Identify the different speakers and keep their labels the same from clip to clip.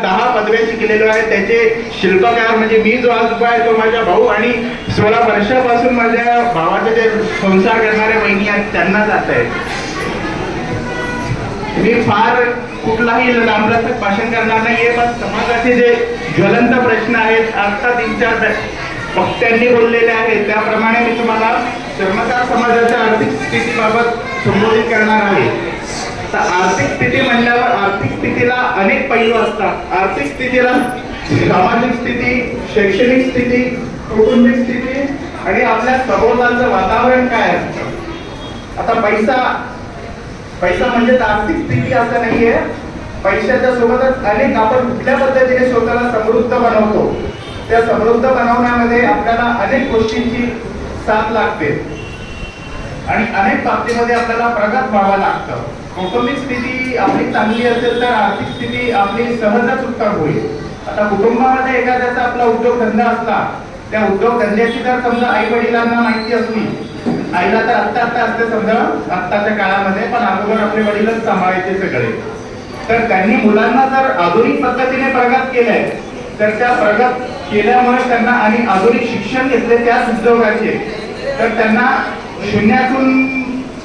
Speaker 1: 10 पदव्या शिकलेलो आहे. त्याचे शिल्पकार म्हणजे मी जो आजोबा आहे तो माझा भाऊ, आणि 16 वर्षापासून माझ्या भावाचे जे संसार करणारे बहिणी आहेत त्यांना जात आहे. मी फार कुठलाही लांबलचक भाषण करणार नाहीये, पण समाजाचे जे ज्वलंत प्रश्न आहेत आता 3-4 वक्त्यांनी बोललेले आहेत त्याप्रमाणे मी तुम्हाला चर्मकार समाजाच्या आर्थिक स्थितीबाबत संबोधित करणार आहे. तर आर्थिक स्थिती म्हणल्यावर आर्थिक स्थितीला अनेक पैलू असतात. आर्थिक स्थितीला सामाजिक स्थिती, शैक्षणिक स्थिती, कौटुंबिक स्थिती आणि आपल्या सभोवतालचं वातावरण काय असतं. आता पैसा म्हणजे आर्थिक स्थिती असं नाहीये. पैशाच्या सोबतच अनेक आपण कुठल्या पद्धतीने स्वतःला समृद्ध बनवतो, त्या समृद्ध बनवण्यामध्ये आपल्याला अनेक गोष्टींची साथ लागते आणि अनेक बाबतीमध्ये आपल्याला प्रगत व्हावं लागतं. कौटुंबिक स्थिती आपली चांगली असेल तर आर्थिक स्थिती आपली सहजच उत्तम होईल. आता कुटुंबामध्ये एखाद्याचा आपला उद्योगधंदा असला, त्या उद्योगधंद्याची जर समजा आई वडिलांना माहिती असली, आईला तर आत्ता असते समजा आत्ताच्या काळामध्ये, पण अगोदर आपले वडीलच सांभाळायचे सगळे, तर त्यांनी मुलांना जर आधुनिक पद्धतीने प्रगत केलंय तर त्या प्रगत केल्यामुळे त्यांना आणि आधुनिक शिक्षण घेतले त्याच उद्योगाचे, तर त्यांना शून्यातून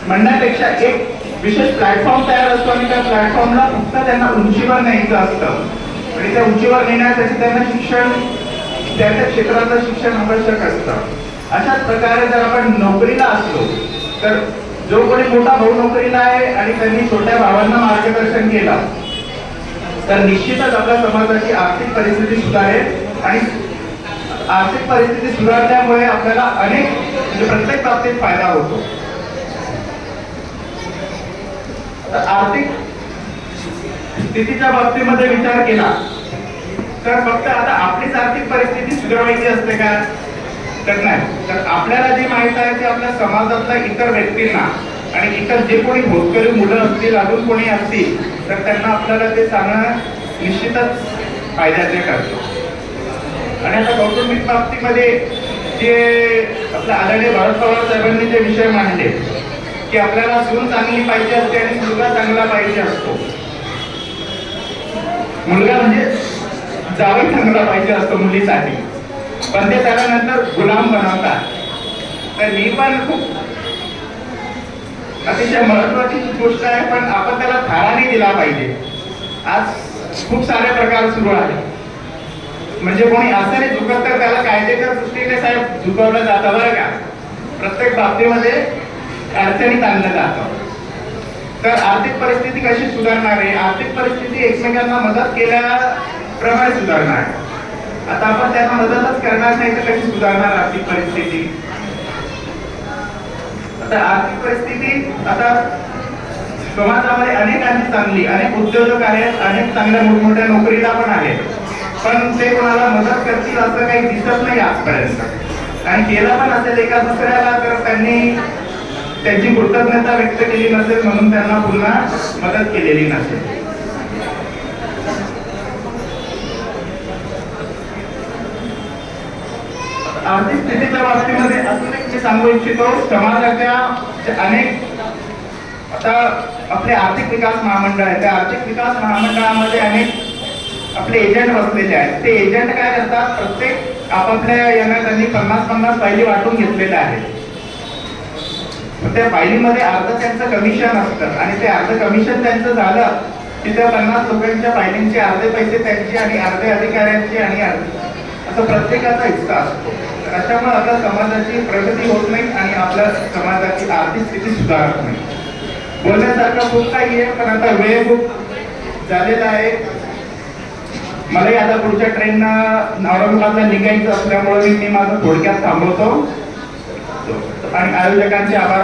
Speaker 1: म्हणण्यापेक्षा एक विशेष प्लॅटफॉर्म तयार असतो आणि त्या प्लॅटफॉर्मला फक्त त्यांना उंचीवर न्यायचं असतं आणि त्या उंचीवर नेण्यासाठी त्यांना शिक्षण, त्या क्षेत्राचं शिक्षण आवश्यक असतं. अशाच प्रकारे जर आपण नोकरीला असलो तर जो कोणी मोठा भाऊ नोकरीला आहे आणि त्यांनी छोट्या भावांना मार्गदर्शन केलं तर निश्चितच आपल्या समाजाची आर्थिक परिस्थिती सुधारेल आणि आर्थिक परिस्थिती सुधारल्यामुळे आपल्याला अनेक म्हणजे प्रत्येक बाबतीत फायदा होतो. आर्थिक स्थितीच्या बाबतीमध्ये विचार केला तर फक्त आता आपलीच आर्थिक परिस्थिती सुधारायची असते का, तर नाही. तर आपल्याला जे माहित आहे ते आपल्या समाजातल्या इतर व्यक्तींना आणि इतर जे कोणी भोजकरी मुलं असतील, अजून कोणी असतील, तर त्यांना आपल्याला ते सांगणं निश्चितच फायद्याचे ठरतो. आणि आता कौटुंबिक बाबतीमध्ये जे आपल्या आदरणीय भरत पवार साहेबांनी जे विषय मांडले की आपल्याला सून चांगली पाहिजे असते आणि मुलगा चांगला पाहिजे असतो. मुलगा म्हणजे जावई चांगला पाहिजे असतो मुलीसाठी, पण ते त्याला नंतर गुलाम बनवतात. तर ही पण खूप अतिशय महत्वाची गोष्ट आहे, पण आपण त्याला थाराने दिला पाहिजे. आज खूप सारे प्रकार सुरू आहेत, म्हणजे कोणी असं नाही झुकत तर त्याला कायदेच्या दृष्टीने साहेब झुकवलं जातं बरं का. प्रत्येक बाबतीमध्ये अडचणीत आणलं जातं. तर आर्थिक परिस्थिती कशी सुधारणार आहे, आर्थिक परिस्थिती एकमेकांना मदत केल्याप्रमाणे सुधारणार आहे. आता आपण त्यांना मदतच करणार नाही तर कशी सुधारणार आर्थिक परिस्थिती. आता आर्थिक परिस्थिती आता समाजामध्ये अनेकांची चांगली, अनेक उद्योजक आहेत, अनेक चांगल्या मोठमोठ्या नोकरीला पण आहेत, पण ते कोणाला मदत करतील असं काही दिसत नाही आजपर्यंत. आणि केलं पण असेल एका दुसऱ्याला तर त्यांनी त्यांची कृतज्ञता व्यक्त केली नसेल म्हणून त्यांना पुन्हा मदत केलेली नसेल. आर्थिक स्थितीच्या बाबतीमध्ये अजून एक मी सांगू इच्छितो, समाजाच्या अनेक आता आपले आर्थिक विकास महामंडळ आहे, त्या आर्थिक विकास महामंडळामध्ये अनेक आपले एजंट बसलेले आहेत. ते एजंट काय करतात, प्रत्येक आपापल्या यांना त्यांनी 50-50 फायली वाटून घेतलेल्या आहेत. त्या फायलीमध्ये अर्ध त्यांचं कमिशन असतं आणि ते अर्ध कमिशन त्यांचं झालं की त्या 50 लोकांच्या फायलिंगचे अर्धे पैसे त्यांचे आणि अर्धे अधिकाऱ्यांचे आणि असं प्रत्येकाचा हिस्सा असतो. अशामुळे आपल्या समाजाची प्रगती होत नाही आणि आपल्या समाजाची आर्थिक स्थिती सुधारत नाही. बोलण्यासारखं खूप काही आहे, पण आता वेळ खूप झालेला आहे. मलाही आता पुढच्या ट्रेननं औरंगाबादला निघायचं असल्यामुळे मी माझं थोडक्यात थांबवतो आणि आयोजकांचे आभार